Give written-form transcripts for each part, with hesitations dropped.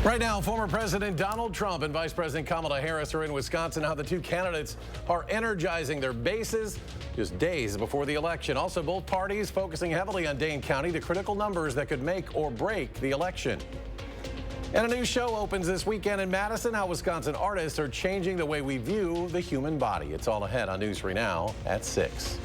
Right now, former President Donald Trump and Vice President Kamala Harris are in Wisconsin. How the two candidates are energizing their bases just days before the election. Also, both parties focusing heavily on Dane County, the critical numbers that could make or break the election. And a new show opens this weekend in Madison, how Wisconsin artists are changing the way we view the human body. It's all ahead on News 3 Now at 6.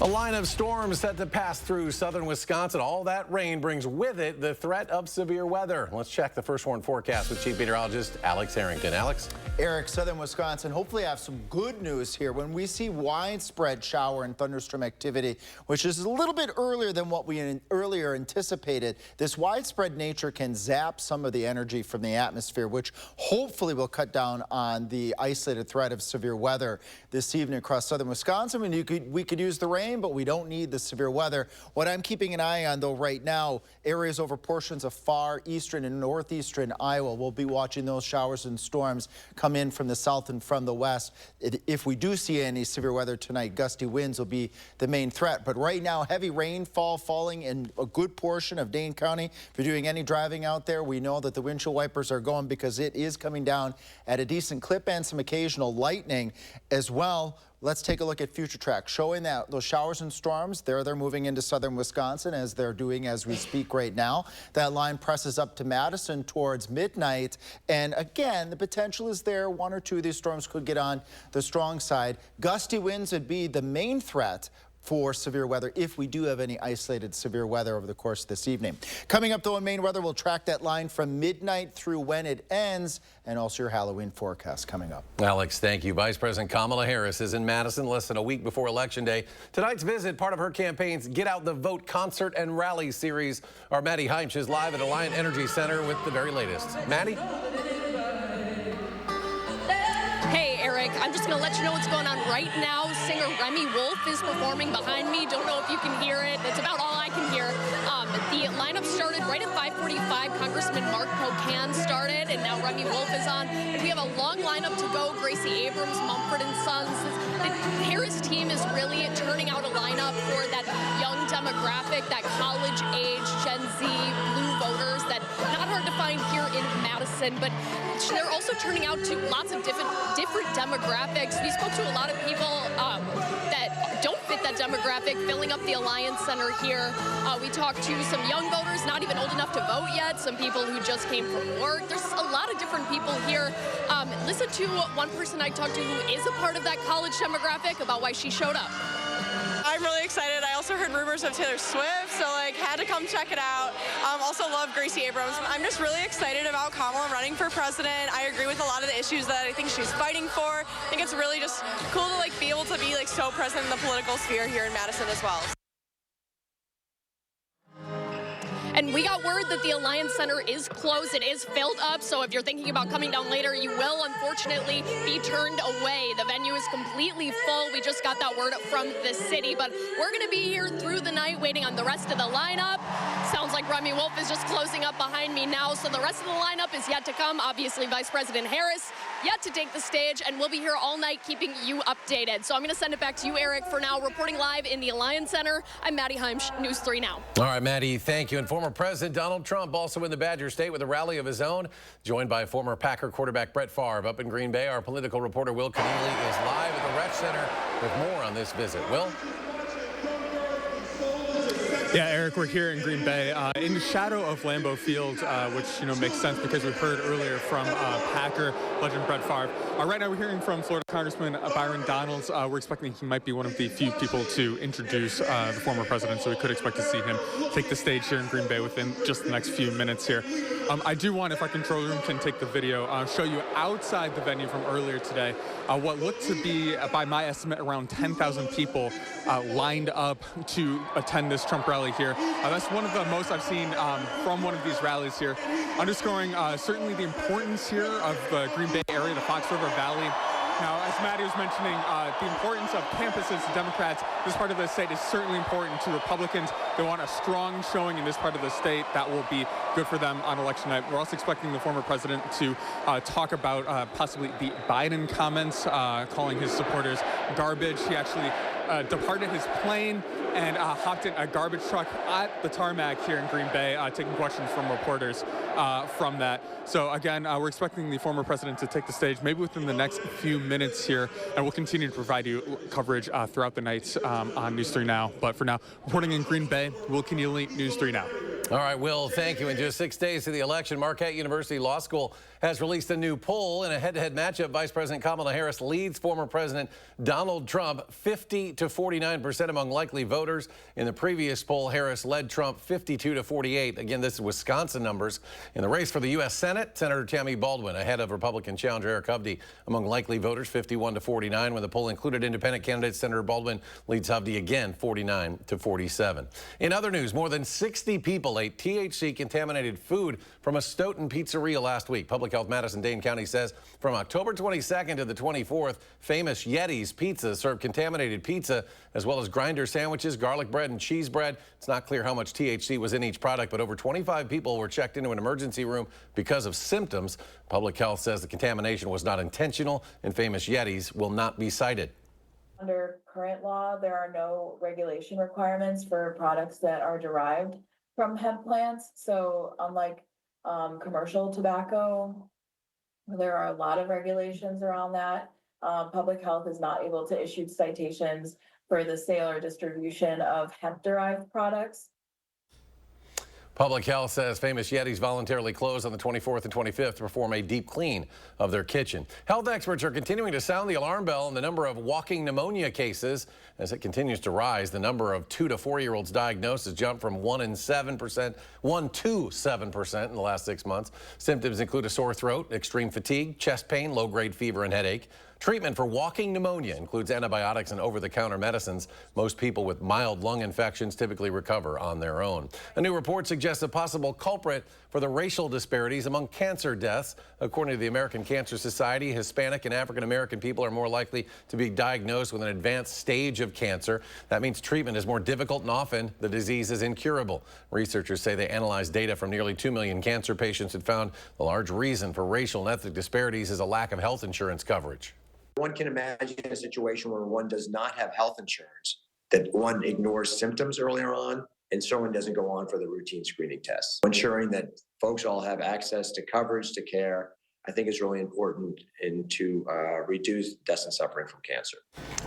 A line of storms set to pass through southern Wisconsin. All that rain brings with it the threat of severe weather. Let's check the first warn forecast with Chief Meteorologist Alex Harrington. Alex? Eric, southern Wisconsin, hopefully have some good news here when we see widespread shower and thunderstorm activity, which is a little bit earlier than what we earlier anticipated. This widespread nature can zap some of the energy from the atmosphere, which hopefully will cut down on the isolated threat of severe weather this evening across southern Wisconsin. I mean, we could use the rain, but we don't need the severe weather. What I'm keeping an eye on, though, right now, areas over portions of far eastern and northeastern Iowa. We'll be watching those showers and storms come in from the south and from the west. If we do see any severe weather tonight, gusty winds will be the main threat. But right now, heavy rainfall falling in a good portion of Dane County. If you're doing any driving out there, we know that the windshield wipers are going because it is coming down at a decent clip, and some occasional lightning as well. Let's take a look at future tracks showing that those showers and storms, they're moving into southern Wisconsin as they're doing as we speak right now. That line presses up to Madison towards midnight. And again, the potential is there. One or two of these storms could get on the strong side. Gusty winds would be the main threat for severe weather if we do have any isolated severe weather over the course of this evening. Coming up, though, in Maine weather, we'll track that line from midnight through when it ends, and also your Halloween forecast coming up. Alex, thank you. Vice President Kamala Harris is in Madison less than a week before Election Day. Tonight's visit, part of her campaign's Get Out the Vote concert and rally series. Our Maddie Heimsch is live at Alliant Energy Center with the very latest. Maddie? Hey, Eric, I'm just going to let you know what's going on right now. Singer Remy Wolf is performing behind me. Don't know if you can hear it. That's about all I can hear. The lineup started right at 5:45. Congressman Mark Pocan started, and now Remy Wolf is on. And we have a long lineup to go. Gracie Abrams, Mumford & Sons. The Harris team is really turning out a lineup for that young demographic, that college-age Gen Z blue voters that not hard to find here in Madison, but they're also turning out to lots of different demographics. We spoke to a lot of people that don't fit that demographic, filling up the Alliance Center here. We talked to some young voters, not even old enough to vote yet, some people who just came from work. There's a lot of different people here. Listen to one person I talked to who is a part of that college demographic about why she showed up. I'm really excited. I also heard rumors of Taylor Swift, so had to come check it out. Also love Gracie Abrams. I'm just really excited about Kamala running for president. I agree with a lot of the issues that I think she's fighting for. I think it's really just cool to be able to be so present in the political sphere here in Madison as well. And we got word that the Alliance Center is closed. It is filled up, so if you're thinking about coming down later, you will unfortunately be turned away. The venue is completely full. We just got that word from the city, but we're going to be here through the night waiting on the rest of the lineup. Sounds like Remy Wolf is just closing up behind me now, so the rest of the lineup is yet to come. Obviously, Vice President Harris yet to take the stage, and we'll be here all night keeping you updated. So I'm going to send it back to you, Eric, for now. Reporting live in the Alliance Center, I'm Maddie Heimsch, News 3 Now. All right, Maddie, thank you. And former President Donald Trump also in the Badger State with a rally of his own, joined by former Packer quarterback Brett Favre. Up in Green Bay, our political reporter Will Keneally is live at the Rec Center with more on this visit. Will? Yeah, Eric, we're here in Green Bay in the shadow of Lambeau Field, which, makes sense because we heard earlier from Packer legend Brett Favre. Right now we're hearing from Florida Congressman Byron Donalds. We're expecting he might be one of the few people to introduce the former president, so we could expect to see him take the stage here in Green Bay within just the next few minutes here. I do want, if our control room can take the video, show you outside the venue from earlier today what looked to be, by my estimate, around 10,000 people lined up to attend this Trump rally here. That's one of the most I've seen from one of these rallies here, underscoring certainly the importance here of the Green Bay area, the Fox River Valley. Now, as Maddie was mentioning, the importance of campuses to Democrats, this part of the state is certainly important to Republicans. They want a strong showing in this part of the state that will be good for them on election night. We're also expecting the former president to talk about possibly the Biden comments, calling his supporters garbage. He actually departed his plane and hopped in a garbage truck at the tarmac here in Green Bay, taking questions from reporters from that. So again, we're expecting the former president to take the stage maybe within the next few minutes here, and we'll continue to provide you coverage throughout the night on News 3 Now. But for now, reporting in Green Bay, Will Keneally, News 3 Now. All right, Will, thank you. In just 6 days to the election, Marquette University Law School has released a new poll. In a head-to-head matchup, Vice President Kamala Harris leads former President Donald Trump 50 to 49% among likely voters. In the previous poll, Harris led Trump 52 to 48. Again, this is Wisconsin numbers. In the race for the U.S. Senate, Senator Tammy Baldwin ahead of Republican challenger Eric Hovde among likely voters, 51 to 49. When the poll included independent candidates, Senator Baldwin leads Hovde again, 49 to 47. In other news, more than 60 people ate THC-contaminated food from a Stoughton pizzeria last week. Public Health Madison, Dane County says from October 22nd to the 24th, famous Yeti's Pizza served contaminated pizza as well as grinder sandwiches, garlic bread, and cheese bread. It's not clear how much THC was in each product, but over 25 people were checked into an emergency room because of symptoms. Public Health says the contamination was not intentional, and famous Yeti's will not be cited. Under current law, there are no regulation requirements for products that are derived from hemp plants. So unlike commercial tobacco, there are a lot of regulations around that. Public Health is not able to issue citations for the sale or distribution of hemp-derived products. Public Health says famous Yeti's voluntarily closed on the 24th and 25th to perform a deep clean of their kitchen. Health experts are continuing to sound the alarm bell on the number of walking pneumonia cases as it continues to rise. The number of 2 to 4-year-olds diagnosed has jumped from 1 to 7% in the last 6 months. Symptoms include a sore throat, extreme fatigue, chest pain, low-grade fever, and headache. Treatment for walking pneumonia includes antibiotics and over-the-counter medicines. Most people with mild lung infections typically recover on their own. A new report suggests a possible culprit for the racial disparities among cancer deaths. According to the American Cancer Society, Hispanic and African-American people are more likely to be diagnosed with an advanced stage of cancer. That means treatment is more difficult and often the disease is incurable. Researchers say they analyzed data from nearly 2 million cancer patients and found the large reason for racial and ethnic disparities is a lack of health insurance coverage. One can imagine a situation where one does not have health insurance, that one ignores symptoms earlier on, and someone doesn't go on for the routine screening tests. Ensuring that folks all have access to coverage, to care, I think is really important to reduce deaths and suffering from cancer.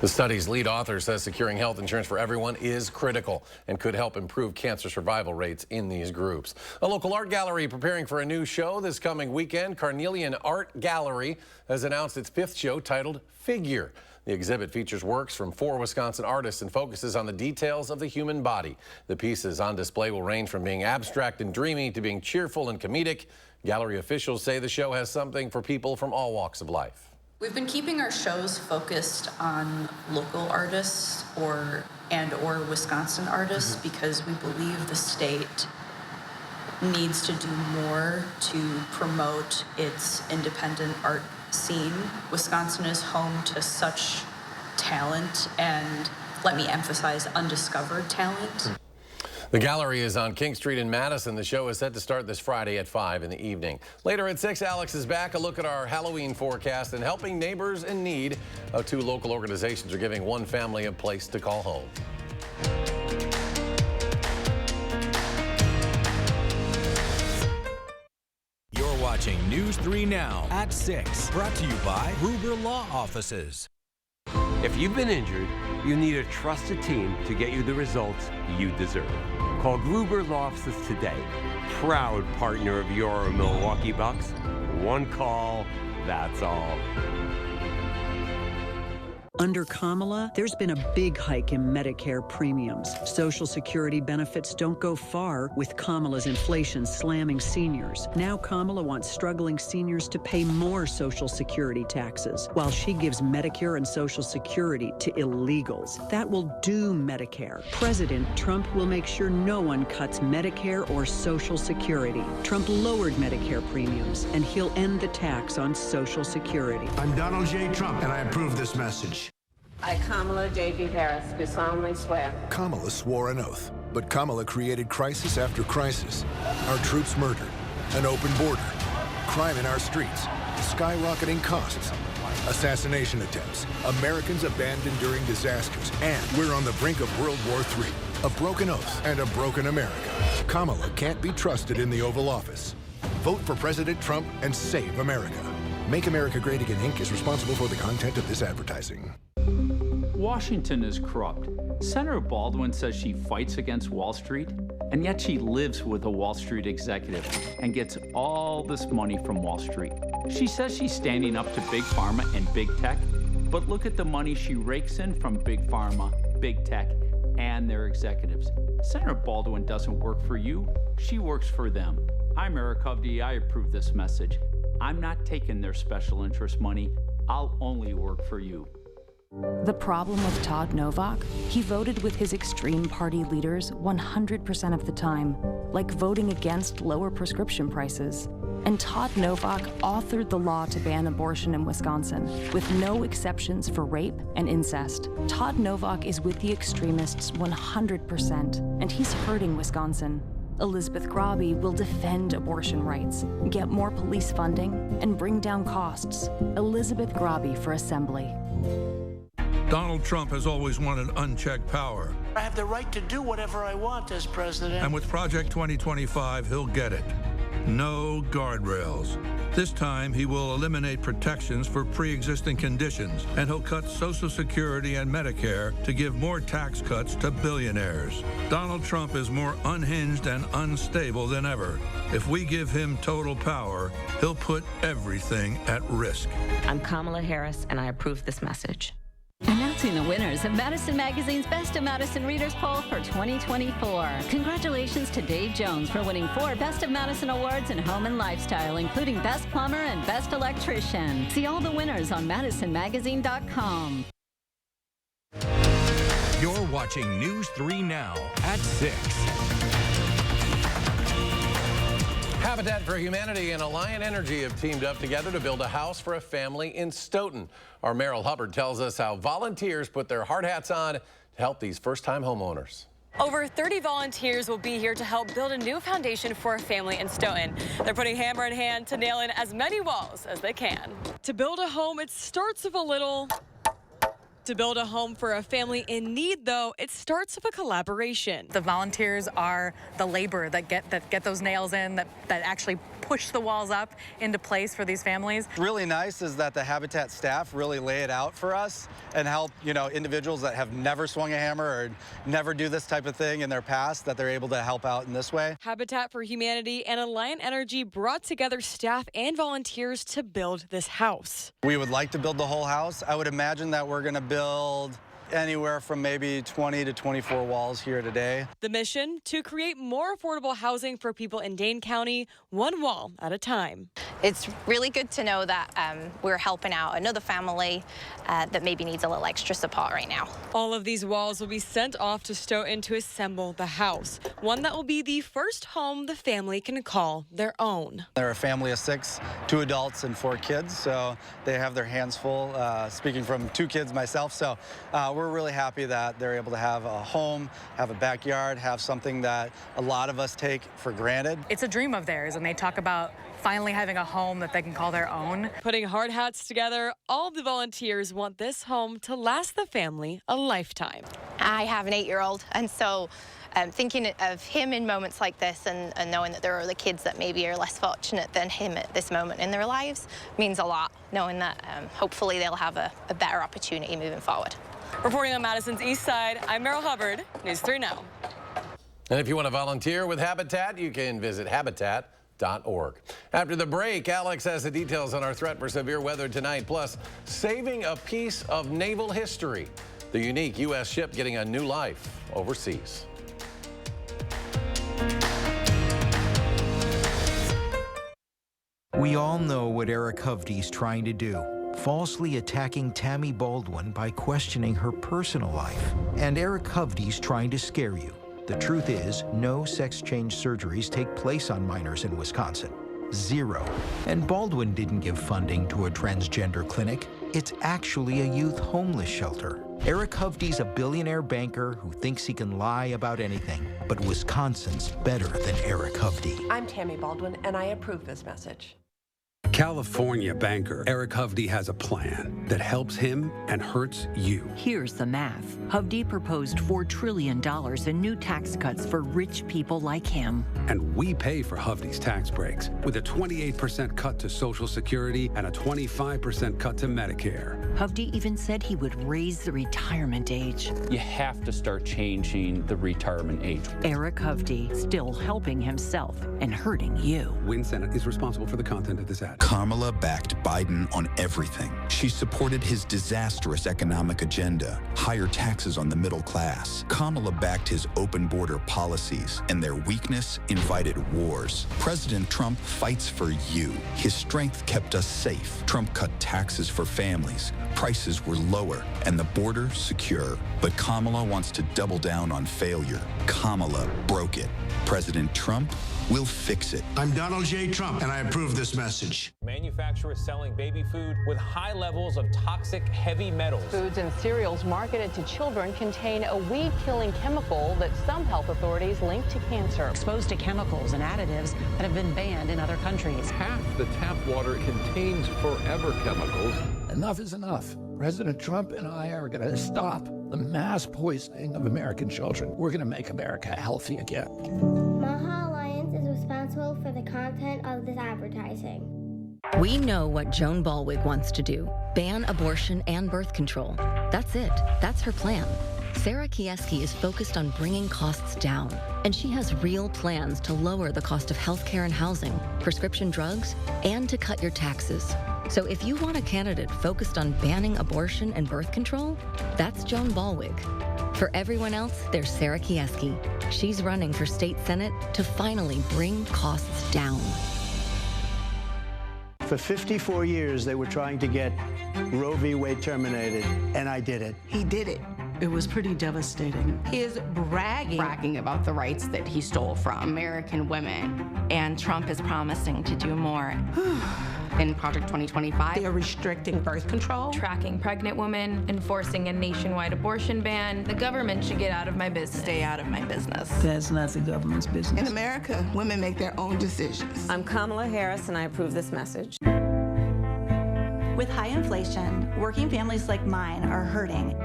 The study's lead author says securing health insurance for everyone is critical and could help improve cancer survival rates in these groups. A local art gallery preparing for a new show this coming weekend. Carnelian Art Gallery has announced its 5th show titled Figure. The exhibit features works from 4 Wisconsin artists and focuses on the details of the human body. The pieces on display will range from being abstract and dreamy to being cheerful and comedic. Gallery officials say the show has something for people from all walks of life. We've been keeping our shows focused on local artists or Wisconsin artists because we believe the state needs to do more to promote its independent art scene. Wisconsin is home to such talent and, let me emphasize, undiscovered talent. The gallery is on King Street in Madison. The show is set to start this Friday at 5 in the evening. Later at 6, Alex is back. A look at our Halloween forecast and helping neighbors in need. 2 local organizations are giving one family a place to call home. You're watching News 3 Now at 6. Brought to you by Gruber Law Offices. If you've been injured, you need a trusted team to get you the results you deserve. Call Gruber Law Offices today. Proud partner of your Milwaukee Bucks. One call, that's all. Under Kamala, there's been a big hike in Medicare premiums. Social Security benefits don't go far with Kamala's inflation slamming seniors. Now Kamala wants struggling seniors to pay more Social Security taxes, while she gives Medicare and Social Security to illegals. That will doom Medicare. President Trump will make sure no one cuts Medicare or Social Security. Trump lowered Medicare premiums, and he'll end the tax on Social Security. I'm Donald J. Trump, and I approve this message. I, Kamala J.B. Harris, do solemnly swear. Kamala swore an oath, but Kamala created crisis after crisis. Our troops murdered, an open border, crime in our streets, skyrocketing costs, assassination attempts, Americans abandoned during disasters, and we're on the brink of World War III. A broken oath and a broken America. Kamala can't be trusted in the Oval Office. Vote for President Trump and save America. Make America Great Again, Inc. is responsible for the content of this advertising. Washington is corrupt. Senator Baldwin says she fights against Wall Street, and yet she lives with a Wall Street executive and gets all this money from Wall Street. She says she's standing up to Big Pharma and Big Tech, but look at the money she rakes in from Big Pharma, Big Tech, and their executives. Senator Baldwin doesn't work for you, she works for them. I'm Eric Hovde, I approve this message. I'm not taking their special interest money, I'll only work for you. The problem with Todd Novak? He voted with his extreme party leaders 100% of the time, like voting against lower prescription prices. And Todd Novak authored the law to ban abortion in Wisconsin, with no exceptions for rape and incest. Todd Novak is with the extremists 100%, and he's hurting Wisconsin. Elizabeth Grabe will defend abortion rights, get more police funding, and bring down costs. Elizabeth Grabe for Assembly. Donald Trump has always wanted unchecked power. I have the right to do whatever I want as president. And with Project 2025, he'll get it. No guardrails. This time, he will eliminate protections for pre-existing conditions, and he'll cut Social Security and Medicare to give more tax cuts to billionaires. Donald Trump is more unhinged and unstable than ever. If we give him total power, he'll put everything at risk. I'm Kamala Harris, and I approve this message. Announcing the winners of Madison Magazine's Best of Madison Readers Poll for 2024. Congratulations to Dave Jones for winning 4 Best of Madison awards in home and lifestyle, including Best Plumber and Best Electrician. See all the winners on MadisonMagazine.com. You're watching News 3 Now at 6. Habitat for Humanity and Alliant Energy have teamed up together to build a house for a family in Stoughton. Our Merrill Hubbard tells us how volunteers put their hard hats on to help these first-time homeowners. Over 30 volunteers will be here to help build a new foundation for a family in Stoughton. They're putting hammer in hand to nail in as many walls as they can. To build a home, it starts with a little... To build a home for a family in need, though, it starts with a collaboration. The volunteers are the labor that get those nails in, that actually push the walls up into place for these families. What's really nice is that the Habitat staff really lay it out for us and help, individuals that have never swung a hammer or never do this type of thing in their past, that they're able to help out in this way. Habitat for Humanity and Alliant Energy brought together staff and volunteers to build this house. We would like to build the whole house. I would imagine that we're going to build anywhere from maybe 20 to 24 walls here today. The mission, to create more affordable housing for people in Dane County, one wall at a time. It's really good to know that we're helping out another family that maybe needs a little extra support right now. All of these walls will be sent off to Stoughton to assemble the house, one that will be the first home the family can call their own. They're a family of 6, 2 adults and 4 kids, so they have their hands full, speaking from 2 kids myself, so we're really happy that they're able to have a home, have a backyard, have something that a lot of us take for granted. It's a dream of theirs, and they talk about finally having a home that they can call their own. Putting hard hats together, all the volunteers want this home to last the family a lifetime. I have an 8-year-old, and so thinking of him in moments like this and knowing that there are other kids that maybe are less fortunate than him at this moment in their lives means a lot, knowing that hopefully they'll have a better opportunity moving forward. Reporting on Madison's east side, I'm Merrill Hubbard, News 3 Now. And if you want to volunteer with Habitat, you can visit habitat.org. After the break, Alex has the details on our threat for severe weather tonight, plus saving a piece of naval history, the unique U.S. ship getting a new life overseas. We all know what Eric Hovde's trying to do. Falsely attacking Tammy Baldwin by questioning her personal life. And Eric Hovde's trying to scare you. The truth is, no sex change surgeries take place on minors in Wisconsin. 0. And Baldwin didn't give funding to a transgender clinic. It's actually a youth homeless shelter. Eric Hovde's a billionaire banker who thinks he can lie about anything. But Wisconsin's better than Eric Hovde. I'm Tammy Baldwin, and I approve this message. California banker Eric Hovde has a plan that helps him and hurts you. Here's the math. Hovde proposed $4 trillion in new tax cuts for rich people like him. And we pay for Hovde's tax breaks with a 28% cut to Social Security and a 25% cut to Medicare. Hovde even said he would raise the retirement age. You have to start changing the retirement age. Eric Hovde still helping himself and hurting you. Win Senate is responsible for the content of this ad. Kamala backed Biden on everything. She supported his disastrous economic agenda, higher taxes on the middle class. Kamala backed his open border policies, and their weakness invited wars. President Trump fights for you. His strength kept us safe. Trump cut taxes for families. Prices were lower, and the border secure. But Kamala wants to double down on failure. Kamala broke it. President Trump will fix it. I'm Donald J. Trump, and I approve this message. Manufacturers selling baby food with high levels of toxic heavy metals. Foods and cereals marketed to children contain a weed-killing chemical that some health authorities link to cancer. Exposed to chemicals and additives that have been banned in other countries. Half the tap water contains forever chemicals. Enough is enough. President Trump and I are going to stop the mass poisoning of American children. We're going to make America healthy again. Maha Alliance is responsible for the content of this advertising. We know what Joan Ballwig wants to do. Ban abortion and birth control. That's it. That's her plan. Sarah Kieski is focused on bringing costs down, and she has real plans to lower the cost of healthcare and housing, prescription drugs, and to cut your taxes. So if you want a candidate focused on banning abortion and birth control, that's Joan Ballwig. For everyone else, there's Sarah Kieski. She's running for state senate to finally bring costs down. For 54 years, they were trying to get Roe v. Wade terminated, and I did it. He did it. It was pretty devastating. He is bragging about the rights that he stole from American women. And Trump is promising to do more. In Project 2025. They're restricting birth control, tracking pregnant women, enforcing a nationwide abortion ban. The government should get out of my business. Stay out of my business. That's not the government's business. In America, women make their own decisions. I'm Kamala Harris, and I approve this message. With high inflation, working families like mine are hurting,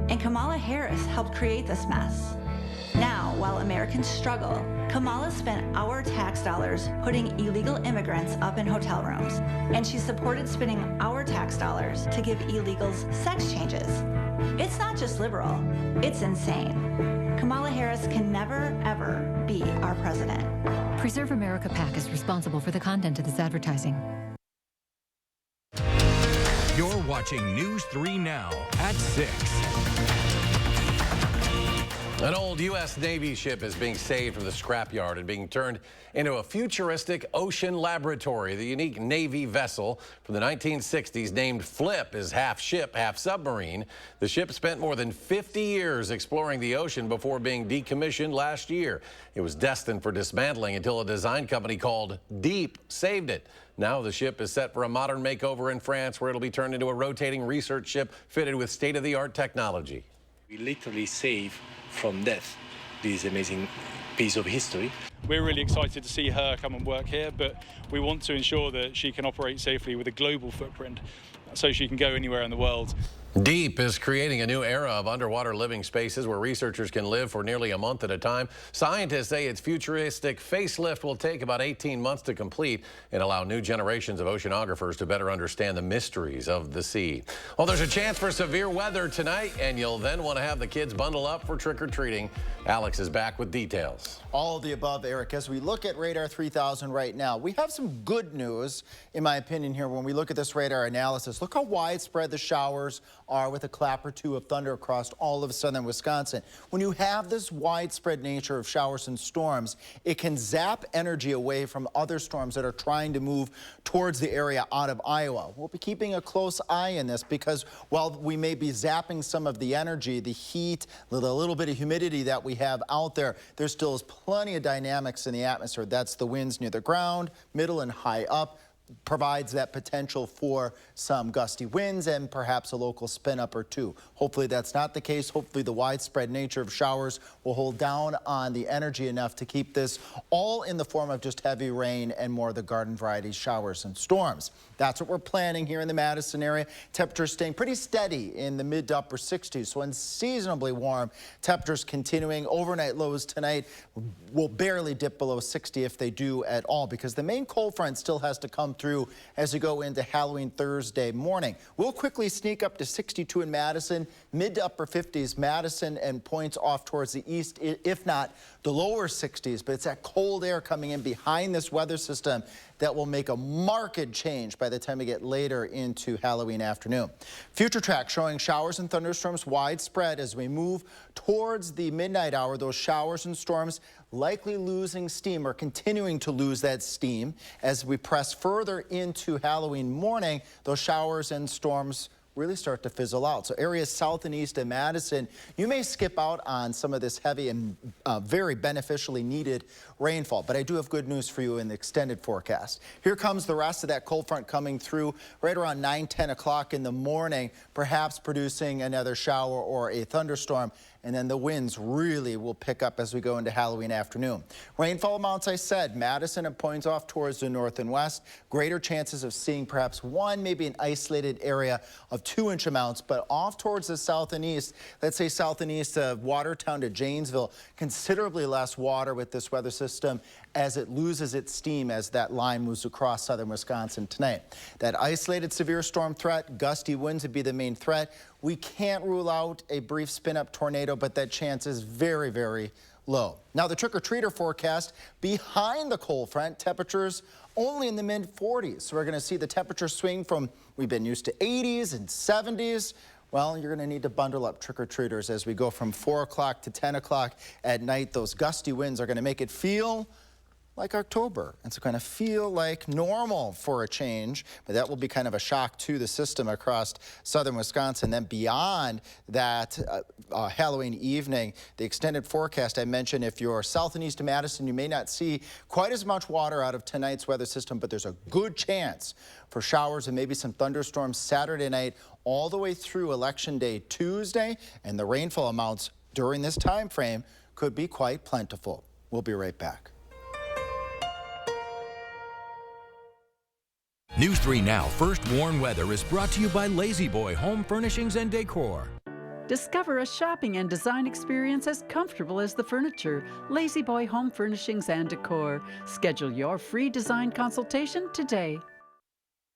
and Kamala Harris helped create this mess. Now, while Americans struggle, Kamala spent our tax dollars putting illegal immigrants up in hotel rooms, and she supported spending our tax dollars to give illegals sex changes. It's not just liberal, it's insane. Kamala Harris can never, ever be our president. Preserve America PAC is responsible for the content of this advertising. You're watching News 3 Now at 6. An old U.S. Navy ship is being saved from the scrapyard and being turned into a futuristic ocean laboratory. The unique Navy vessel from the 1960s, named Flip, is half ship, half submarine. The ship spent more than 50 years exploring the ocean before being decommissioned last year. It was destined for dismantling until a design company called Deep saved it. Now the ship is set for a modern makeover in France, where it'll be turned into a rotating research ship fitted with state-of-the-art technology. We literally save from death this amazing piece of history. We're really excited to see her come and work here, but we want to ensure that she can operate safely with a global footprint so she can go anywhere in the world. Deep is creating a new era of underwater living spaces where researchers can live for nearly a month at a time. Scientists say its futuristic facelift will take about 18 months to complete and allow new generations of oceanographers to better understand the mysteries of the sea. Well, there's a chance for severe weather tonight, and you'll then want to have the kids bundle up for trick-or-treating. Alex is back with details. All of the above, Eric. As we look at Radar 3000 right now, we have some good news, in my opinion, here when we look at this radar analysis. Look how widespread the showers are, with a clap or two of thunder across all of southern Wisconsin. When you have this widespread nature of showers and storms, it can zap energy away from other storms that are trying to move towards the area out of Iowa. We'll be keeping a close eye on this because while we may be zapping some of the energy, the heat, the little bit of humidity that we have out there, there still is plenty of dynamics in the atmosphere. That's the winds near the ground, middle and high up. provides that potential for some gusty winds and perhaps a local spin up or two. Hopefully that's not the case. Hopefully the widespread nature of showers will hold down on the energy enough to keep this all in the form of just heavy rain and more of the garden variety showers and storms. That's what we're planning here in the Madison area. Temperatures staying pretty steady in the mid to upper 60s, so unseasonably warm. Temperatures continuing. Overnight lows tonight will barely dip below 60 if they do at all, because the main cold front still has to come through as you go into Halloween Thursday morning. We'll quickly sneak up to 62 in Madison, mid to upper 50s Madison, and points off towards the east, if not the lower 60s. But it's that cold air coming in behind this weather system that will make a marked change by the time we get later into Halloween afternoon. Future track showing showers and thunderstorms widespread as we move towards the midnight hour. Those showers and storms likely losing steam or continuing to lose that steam as we press further into Halloween morning. Those showers and storms really start to fizzle out. So areas south and east of Madison, you may skip out on some of this heavy and very beneficially needed rainfall. But I do have good news for you in the extended forecast. Here comes the rest of that cold front coming through right around 9-10 o'clock in the morning, perhaps producing another shower or a thunderstorm. And then the winds really will pick up as we go into Halloween afternoon. Rainfall amounts, I said, Madison and points off towards the north and west. Greater chances of seeing perhaps one, maybe an isolated area of 2-inch amounts, but off towards the south and east, let's say south and east of Watertown to Janesville, considerably less water with this weather system as it loses its steam as that line moves across southern Wisconsin tonight. That isolated severe storm threat, gusty winds would be the main threat. We can't rule out a brief spin-up tornado, but that chance is very, very low. Now the trick-or-treater forecast behind the cold front, temperatures only in the mid-40s. So we're going to see the temperature swing from, we've been used to 80s and 70s. Well, you're going to need to bundle up trick-or-treaters as we go from 4 o'clock to 10 o'clock at night. Those gusty winds are going to make it feel like October. It's going to feel like normal for a change, but that will be kind of a shock to the system across southern Wisconsin. Then beyond that, Halloween evening, the extended forecast I mentioned, if you're south and east of Madison, you may not see quite as much water out of tonight's weather system, but there's a good chance for showers and maybe some thunderstorms Saturday night all the way through Election Day Tuesday, and the rainfall amounts during this time frame could be quite plentiful. We'll be right back. News 3 Now First Warn Weather is brought to you by Lazy Boy Home Furnishings and Decor. Discover a shopping and design experience as comfortable as the furniture. Lazy Boy Home Furnishings and Decor. Schedule your free design consultation today.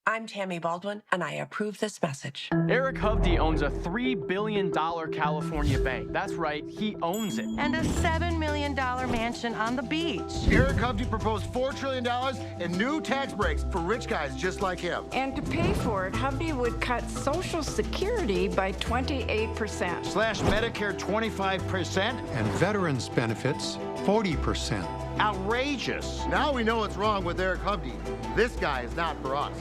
I'm Tammy Baldwin, and I approve this message. Eric Hovde owns a $3 billion California bank. That's right, he owns it. And a $7 million mansion on the beach. Eric Hovde proposed $4 trillion in new tax breaks for rich guys just like him. And to pay for it, Hovde would cut Social Security by 28%. Slash Medicare 25%. And veterans benefits 40%. Outrageous. Now we know what's wrong with Eric Hovde. This guy is not for us.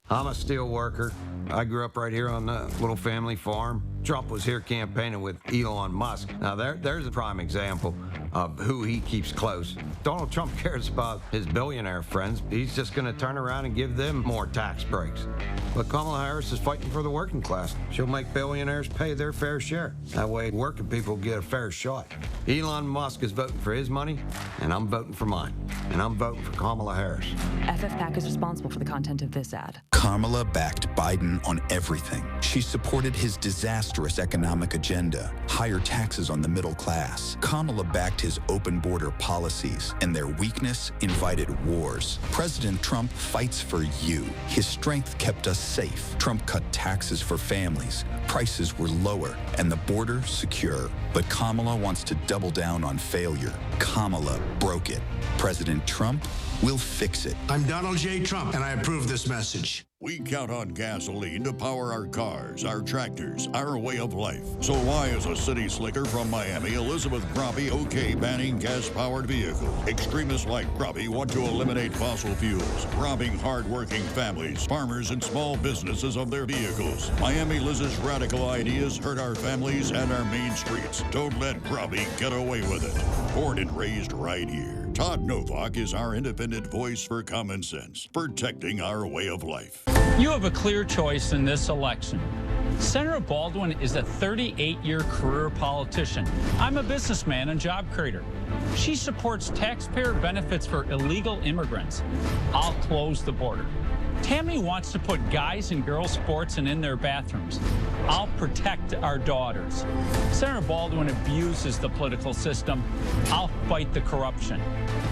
I'm a steel worker. I grew up right here on a little family farm. Trump was here campaigning with Elon Musk. Now there's a prime example of who he keeps close. Donald Trump cares about his billionaire friends. He's just going to turn around and give them more tax breaks. But Kamala Harris is fighting for the working class. She'll make billionaires pay their fair share. That way working people get a fair shot. Elon Musk is voting for his money, and I'm voting for mine. And I'm voting for Kamala Harris. FFPAC is responsible for the content of this ad. Kamala backed Biden on everything. She supported his disastrous economic agenda, higher taxes on the middle class. Kamala backed his open border policies, and their weakness invited wars. President Trump fights for you. His strength kept us safe. Trump cut taxes for families. Prices were lower, and the border secure. But Kamala wants to double down on failure. Kamala broke it. President Trump will fix it. I'm Donald J. Trump, and I approve this message. We count on gasoline to power our cars, our tractors, our way of life. So why is a city slicker from Miami, Elizabeth Crappie, okay banning gas-powered vehicles? Extremists like Crappie want to eliminate fossil fuels, robbing hard-working families, farmers, and small businesses of their vehicles. Miami Liz's radical ideas hurt our families and our main streets. Don't let Crappie get away with it. Born and raised right here. Todd Novak is our independent voice for common sense, protecting our way of life. You have a clear choice in this election. Senator Baldwin is a 38-year career politician. I'm a businessman and job creator. She supports taxpayer benefits for illegal immigrants. I'll close the border. Tammy wants to put guys and girls sports in their bathrooms. I'll protect our daughters. Senator Baldwin abuses the political system. I'll fight the corruption.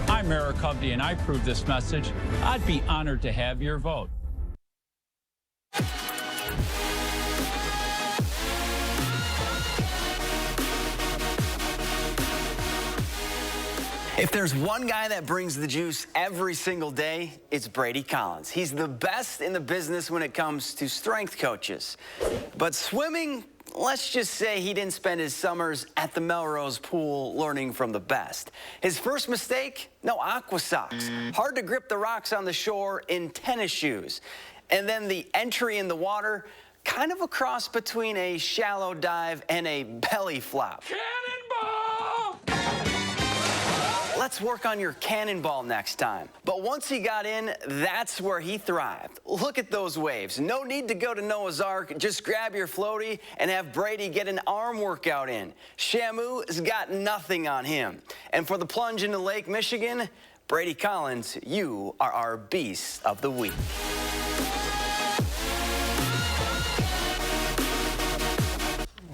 I'm Eric Hovde, and I approve this message. I'd be honored to have your vote. If there's one guy that brings the juice every single day, it's Brady Collins. He's the best in the business when it comes to strength coaches. But swimming, let's just say he didn't spend his summers at the Melrose pool learning from the best. His first mistake? No aqua socks. Hard to grip the rocks on the shore in tennis shoes. And then the entry in the water, kind of a cross between a shallow dive and a belly flop. Let's work on your cannonball next time. But once he got in, that's where he thrived. Look at those waves. No need to go to Noah's Ark. Just grab your floaty and have Brady get an arm workout in. Shamu's got nothing on him. And for the plunge into Lake Michigan, Brady Collins, you are our Beast of the Week.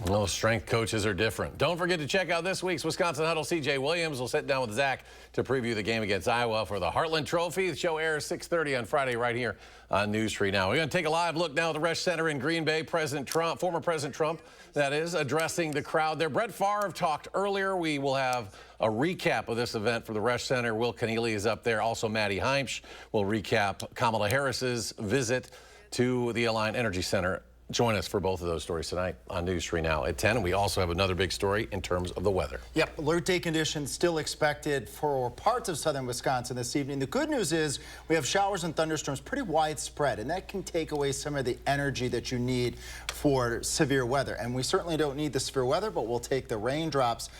Well, strength coaches are different. Don't forget to check out this week's Wisconsin Huddle. C.J. Williams will sit down with Zach to preview the game against Iowa for the Heartland Trophy. The show airs 6:30 on Friday right here on News 3 Now. We're going to take a live look now at the Resch Center in Green Bay. Former President Trump, that is, addressing the crowd there. Brett Favre talked earlier. We will have a recap of this event for the Resch Center. Will Keneally is up there. Also, Maddie Heimsch will recap Kamala Harris's visit to the Alliant Energy Center. Join us for both of those stories tonight on News 3 Now at 10. And we also have another big story in terms of the weather. Yep, alert day conditions still expected for parts of southern Wisconsin this evening. The good news is we have showers and thunderstorms pretty widespread, and that can take away some of the energy that you need for severe weather. And we certainly don't need the severe weather, but we'll take the raindrops.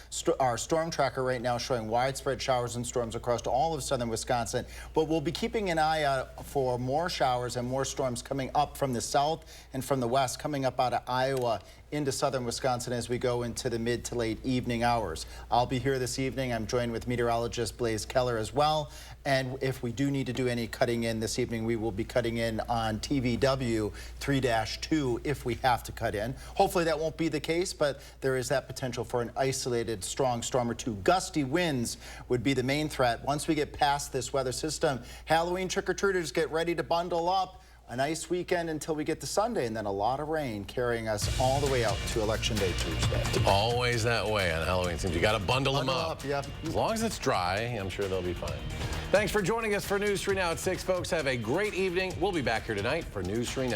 Our storm tracker right now showing widespread showers and storms across all of southern Wisconsin. But we'll be keeping an eye out for more showers and more storms coming up from the south and from the west, coming up out of Iowa into southern Wisconsin as we go into the mid to late evening hours. I'll be here this evening. I'm joined with meteorologist Blaze Keller as well. And if we do need to do any cutting in this evening, we will be cutting in on TVW 3-2 if we have to cut in. Hopefully that won't be the case, but there is that potential for an isolated strong storm or two. Gusty winds would be the main threat. Once we get past this weather system, Halloween trick-or-treaters get ready to bundle up. A nice weekend until we get to Sunday, and then a lot of rain carrying us all the way out to Election Day Tuesday. Always that way on Halloween. Seems you got to bundle them up. Yep. As long as it's dry, I'm sure they'll be fine. Thanks for joining us for News 3 Now at 6, folks. Have a great evening. We'll be back here tonight for News 3 Now.